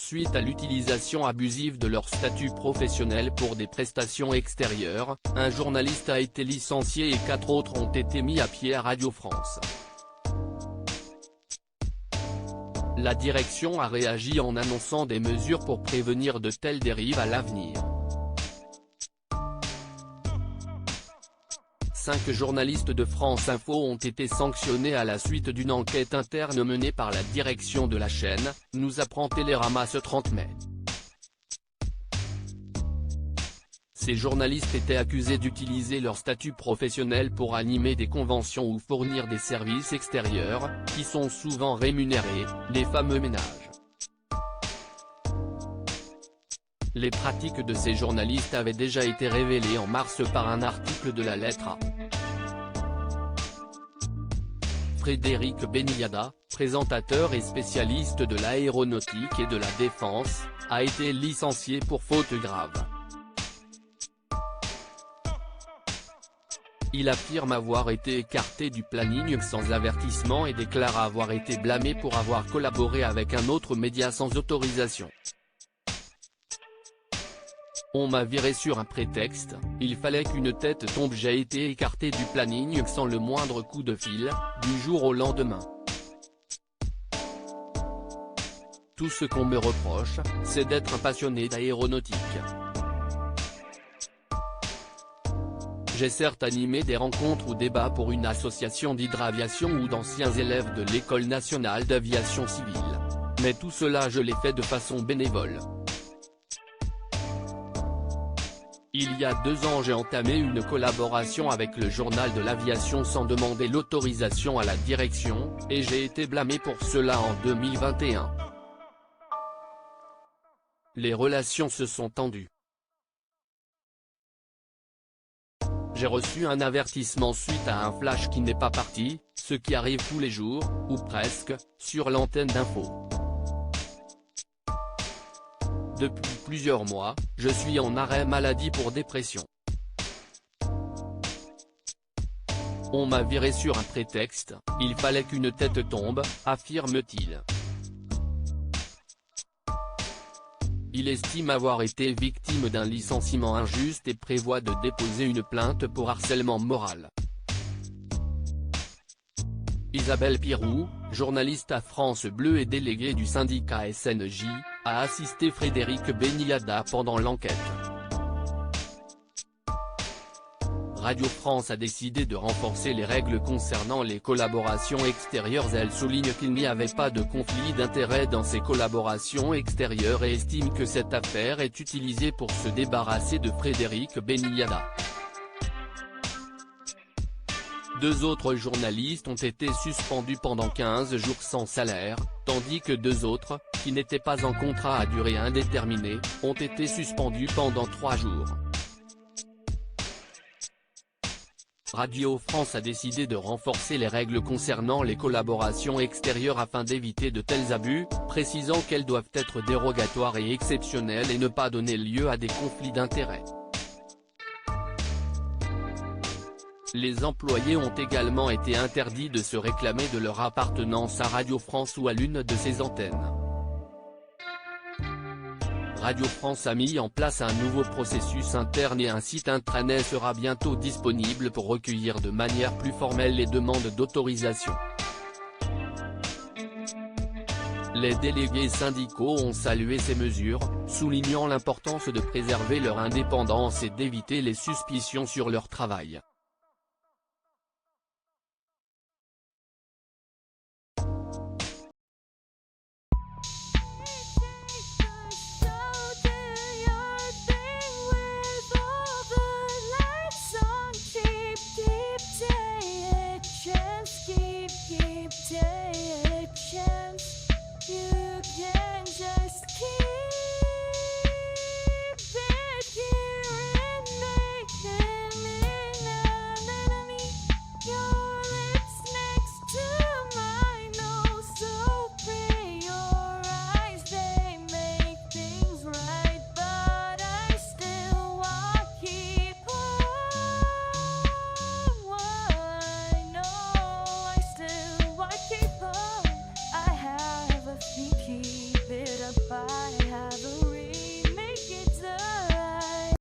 suite à l'utilisation abusive de leur statut professionnel pour des prestations extérieures, un journaliste a été licencié et 4 autres ont été mis à pied à Radio France. La direction a réagi en annonçant des mesures pour prévenir de telles dérives à l'avenir. 5 journalistes de France Info ont été sanctionnés à la suite d'une enquête interne menée par la direction de la chaîne, nous apprend Télérama ce 30 mai. Ces journalistes étaient accusés d'utiliser leur statut professionnel pour animer des conventions ou fournir des services extérieurs, qui sont souvent rémunérés, les fameux ménages. Les pratiques de ces journalistes avaient déjà été révélées en mars par un article de la Lettre A. Frédéric Beniada, présentateur et spécialiste de l'aéronautique et de la défense, a été licencié pour faute grave. Il affirme avoir été écarté du planning sans avertissement et déclare avoir été blâmé pour avoir collaboré avec un autre média sans autorisation. On m'a viré sur un prétexte, il fallait qu'une tête tombe, j'ai été écarté du planning sans le moindre coup de fil, du jour au lendemain. Tout ce qu'on me reproche, c'est d'être un passionné d'aéronautique. J'ai certes animé des rencontres ou débats pour une association d'hydraviation ou d'anciens élèves de l'École nationale d'aviation civile. Mais tout cela je l'ai fait de façon bénévole. Il y a 2 ans j'ai entamé une collaboration avec le journal de l'aviation sans demander l'autorisation à la direction, et j'ai été blâmé pour cela en 2021. Les relations se sont tendues. J'ai reçu un avertissement suite à un flash qui n'est pas parti, ce qui arrive tous les jours, ou presque, sur l'antenne d'Info. Depuis plusieurs mois, je suis en arrêt maladie pour dépression. On m'a viré sur un prétexte, il fallait qu'une tête tombe, affirme-t-il. Il estime avoir été victime d'un licenciement injuste et prévoit de déposer une plainte pour harcèlement moral. Isabelle Pirou, journaliste à France Bleu et déléguée du syndicat SNJ, a assisté Frédéric Beniada pendant l'enquête. Radio France a décidé de renforcer les règles concernant les collaborations extérieures. Elle souligne qu'il n'y avait pas de conflit d'intérêts dans ces collaborations extérieures et estime que cette affaire est utilisée pour se débarrasser de Frédéric Beniada. 2 autres journalistes ont été suspendus pendant 15 jours sans salaire, tandis que 2 autres, qui n'étaient pas en contrat à durée indéterminée, ont été suspendus pendant 3 jours. Radio France a décidé de renforcer les règles concernant les collaborations extérieures afin d'éviter de tels abus, précisant qu'elles doivent être dérogatoires et exceptionnelles et ne pas donner lieu à des conflits d'intérêts. Les employés ont également été interdits de se réclamer de leur appartenance à Radio France ou à l'une de ses antennes. Radio France a mis en place un nouveau processus interne et un site intranet sera bientôt disponible pour recueillir de manière plus formelle les demandes d'autorisation. Les délégués syndicaux ont salué ces mesures, soulignant l'importance de préserver leur indépendance et d'éviter les suspicions sur leur travail.